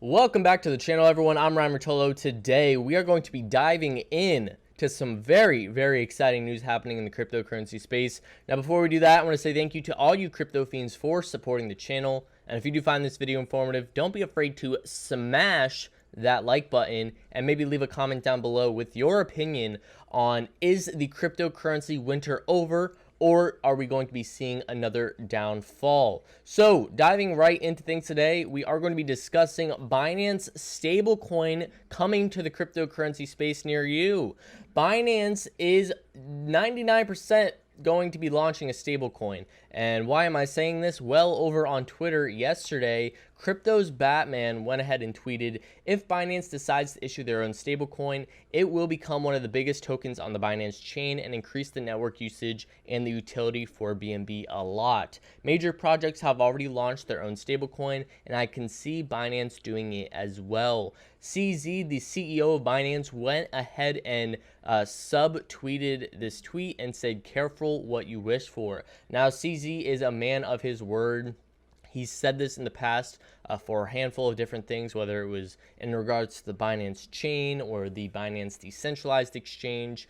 Welcome back to the channel, everyone. I'm Ryan Rotolo. Today, we are going to be diving in to some very exciting news happening in the cryptocurrency space. Now, before we do that, I want to say thank you to all you crypto fiends for supporting the channel. And if you do find this video informative, don't be afraid to smash that like button and maybe leave a comment down below with your opinion on, is the cryptocurrency winter over, or are we going to be seeing another downfall? So diving right into things today, we are going to be discussing Binance Stablecoin coming to the cryptocurrency space near you. Binance is 99% going to be launching a stablecoin. And why am I saying this? Well, over on Twitter yesterday, Crypto's Batman went ahead and tweeted, if Binance decides to issue their own stablecoin, it will become one of the biggest tokens on the Binance chain and increase the network usage and the utility for BNB a lot. Major projects have already launched their own stablecoin, and I can see Binance doing it as well. CZ, the CEO of Binance, went ahead and subtweeted this tweet and said, careful what you wish for. Now, CZ is a man of his word. He's said this in the past for a handful of different things, whether it was in regards to the Binance chain or the Binance decentralized exchange.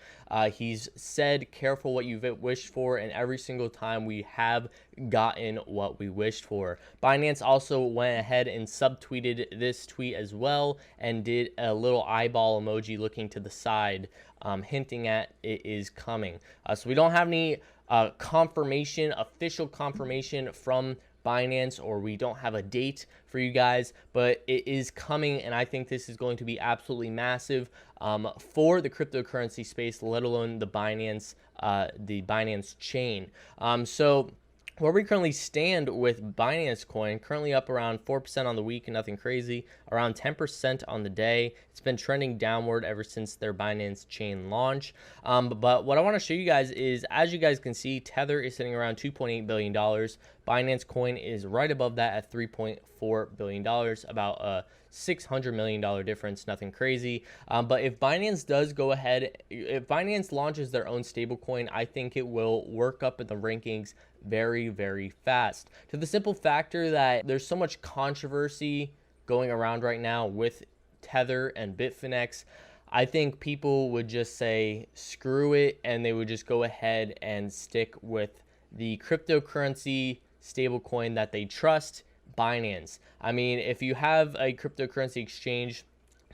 He's said, careful what you wish for, and every single time we have gotten what we wished for. Binance also went ahead and subtweeted this tweet as well and did a little eyeball emoji looking to the side, hinting at it is coming. So we don't have any official confirmation from Binance, or we don't have a date for you guys, but it is coming, and I think this is going to be absolutely massive for the cryptocurrency space, let alone the Binance chain. So where we currently stand with Binance Coin, currently up around 4% on the week, and nothing crazy, around 10% on the day. It's been trending downward ever since their Binance chain launch. But what I want to show you guys is, as you guys can see, Tether is sitting around $2.8 billion. Binance Coin is right above that at $3.4 billion, about a $600 million difference, nothing crazy. But if Binance does go ahead, if Binance launches their own stablecoin, I think it will work up in the rankings very fast. To the simple factor that there's so much controversy going around right now with Tether and Bitfinex, I think people would just say screw it, and they would just go ahead and stick with the cryptocurrency stablecoin that they trust, Binance. I mean, if you have a cryptocurrency exchange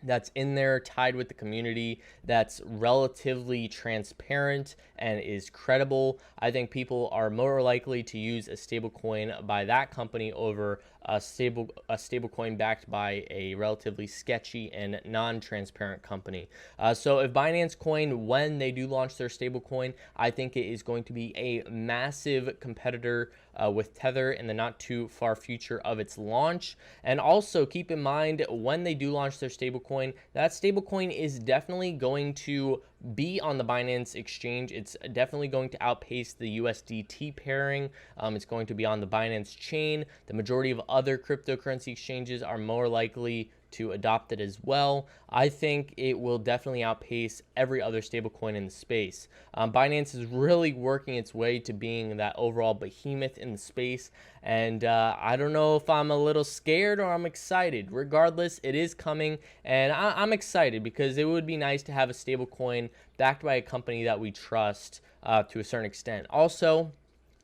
that's in there, tied with the community, that's relatively transparent and is credible, I think people are more likely to use a stablecoin by that company over a stablecoin backed by a relatively sketchy and non-transparent company. So if Binance Coin, when they do launch their stablecoin, I think it is going to be a massive competitor with Tether in the not too far future of its launch. And also keep in mind, when they do launch their stablecoin, that stablecoin is definitely going to be on the Binance exchange. It's definitely going to outpace the USDT pairing. It's going to be on the Binance chain. The majority of other cryptocurrency exchanges are more likely to adopt it as well. I think it will definitely outpace every other stablecoin in the space. Binance is really working its way to being that overall behemoth in the space, and I don't know if I'm a little scared or I'm excited. Regardless, it is coming, and I'm excited because it would be nice to have a stablecoin backed by a company that we trust to a certain extent. Also,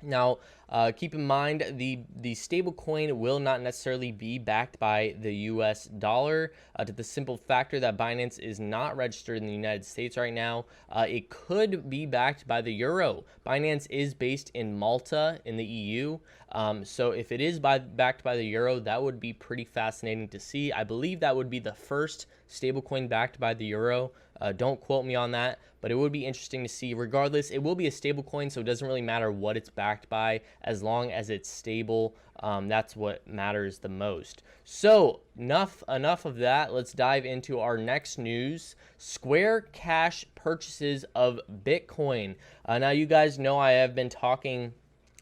now, keep in mind, the stablecoin will not necessarily be backed by the US dollar, to the simple factor that Binance is not registered in the United States right now. It could be backed by the euro. Binance is based in Malta in the EU. So if it is backed by the euro, that would be pretty fascinating to see. I believe that would be the first stablecoin backed by the euro. Don't quote me on that, but it would be interesting to see. Regardless, it will be a stable coin, so it doesn't really matter what it's backed by as long as it's stable. That's what matters the most. So enough of that. Let's dive into our next news. Square Cash purchases of Bitcoin. Now, you guys know I have been talking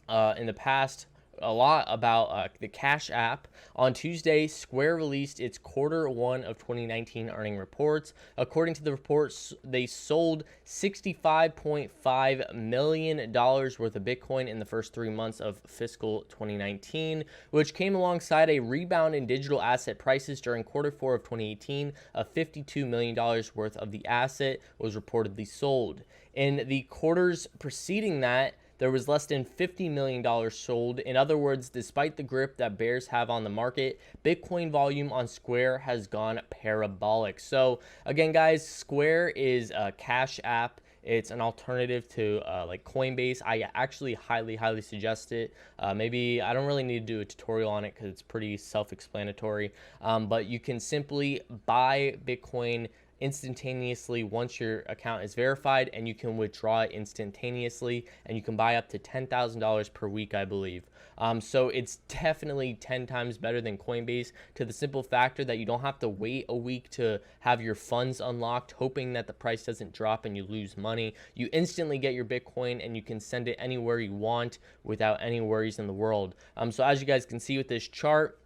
in the past a lot about the Cash App. On Tuesday, Square released its Q1 of 2019 earning reports. According to the reports, they sold $65.5 million worth of Bitcoin in the first 3 months of fiscal 2019, which came alongside a rebound in digital asset prices during Q4 of 2018 of $52 million worth of the asset was reportedly sold. In the quarters preceding that, there was less than $50 million sold. In other words, despite the grip that bears have on the market, Bitcoin volume on Square has gone parabolic. So again, guys, Square is a Cash App. It's an alternative to like Coinbase. I actually highly suggest it. Maybe I don't really need to do a tutorial on it because it's pretty self-explanatory. But you can simply buy Bitcoin instantaneously once your account is verified, and you can withdraw it instantaneously, and you can buy up to $10,000 per week, I believe. So it's definitely 10 times better than Coinbase, to the simple factor that you don't have to wait a week to have your funds unlocked, hoping that the price doesn't drop and you lose money. You instantly get your Bitcoin and you can send it anywhere you want without any worries in the world. So as you guys can see with this chart,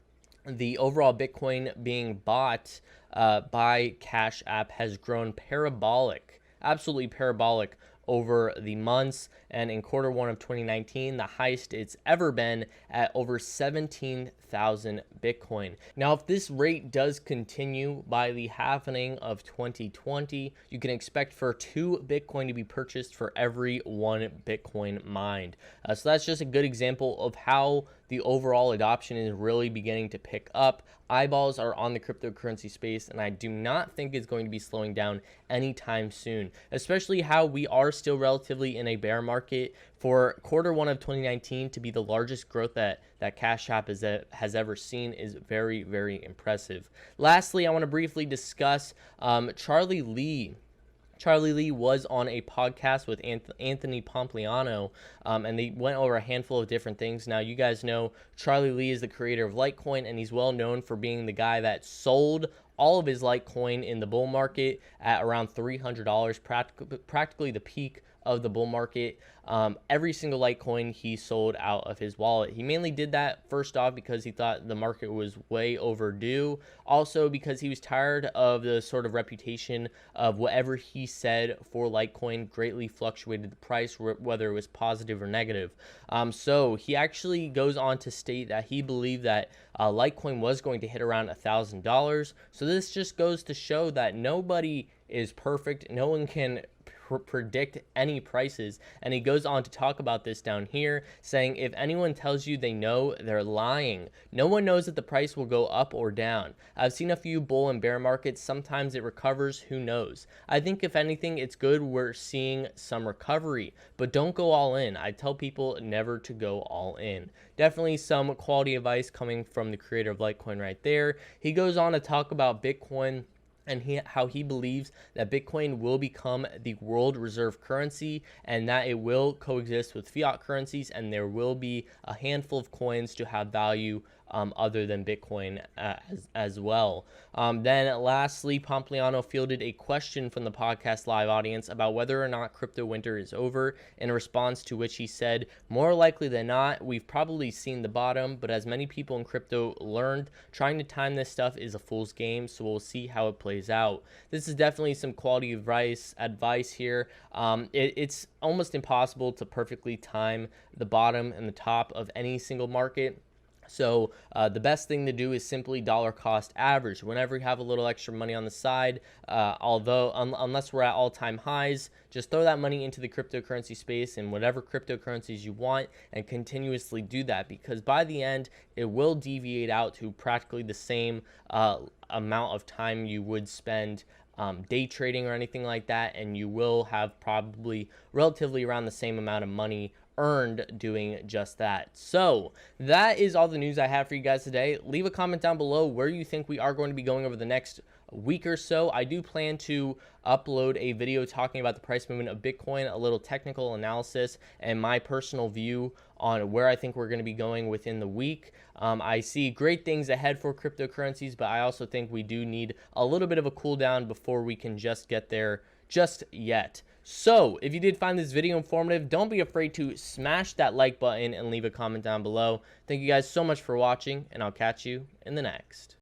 the overall Bitcoin being bought by Cash App has grown parabolic, absolutely parabolic over the months, and in Q1 of 2019, the highest it's ever been at over 17,000 Bitcoin. Now, if this rate does continue by the halving of 2020, you can expect for 2 Bitcoin to be purchased for every 1 Bitcoin mined. So that's just a good example of how the overall adoption is really beginning to pick up. Eyeballs are on the cryptocurrency space, and I do not think it's going to be slowing down anytime soon, especially how we are still relatively in a bear market. For Q1 of 2019 to be the largest growth that Cash App has ever seen is very impressive. Lastly, I want to briefly discuss Charlie Lee. Charlie Lee was on a podcast with Anthony Pompliano, and they went over a handful of different things. Now, you guys know Charlie Lee is the creator of Litecoin, and he's well known for being the guy that sold all of his Litecoin in the bull market at around $300, practically the peak of the bull market. Every single Litecoin he sold out of his wallet. He mainly did that first off because he thought the market was way overdue. Also because he was tired of the sort of reputation of whatever he said for Litecoin greatly fluctuated the price, whether it was positive or negative. So he actually goes on to state that he believed that Litecoin was going to hit around $1,000. So this just goes to show that nobody is perfect. No one can predict any prices, and he goes on to talk about this down here, saying if anyone tells you they know, they're lying. No one knows that the price will go up or down. I've seen a few bull and bear markets. Sometimes it recovers, who knows. I think if anything, it's good we're seeing some recovery, but don't go all in. I tell people never to go all in. Definitely some quality advice coming from the creator of Litecoin right there. He goes on to talk about Bitcoin and how he believes that Bitcoin will become the world reserve currency, and that it will coexist with fiat currencies, and there will be a handful of coins to have value other than Bitcoin as well. Then lastly, Pompliano fielded a question from the podcast live audience about whether or not crypto winter is over, in response to which he said, more likely than not, we've probably seen the bottom, but as many people in crypto learned, trying to time this stuff is a fool's game, so we'll see how it plays out. This is definitely some quality advice here. It's almost impossible to perfectly time the bottom and the top of any single market. So the best thing to do is simply dollar cost average. Whenever you have a little extra money on the side, unless we're at all-time highs, just throw that money into the cryptocurrency space and whatever cryptocurrencies you want, and continuously do that, because by the end it will deviate out to practically the same amount of time you would spend day trading or anything like that, and you will have probably relatively around the same amount of money earned doing just that. So that is all the news I have for you guys today. Leave a comment down below where you think we are going to be going over the next week or so. I do plan to upload a video talking about the price movement of Bitcoin, a little technical analysis, and my personal view on where I think we're going to be going within the week. I see great things ahead for cryptocurrencies, but I also think we do need a little bit of a cool down before we can just get there just yet. So if you did find this video informative, don't be afraid to smash that like button and leave a comment down below. Thank you guys so much for watching, and I'll catch you in the next.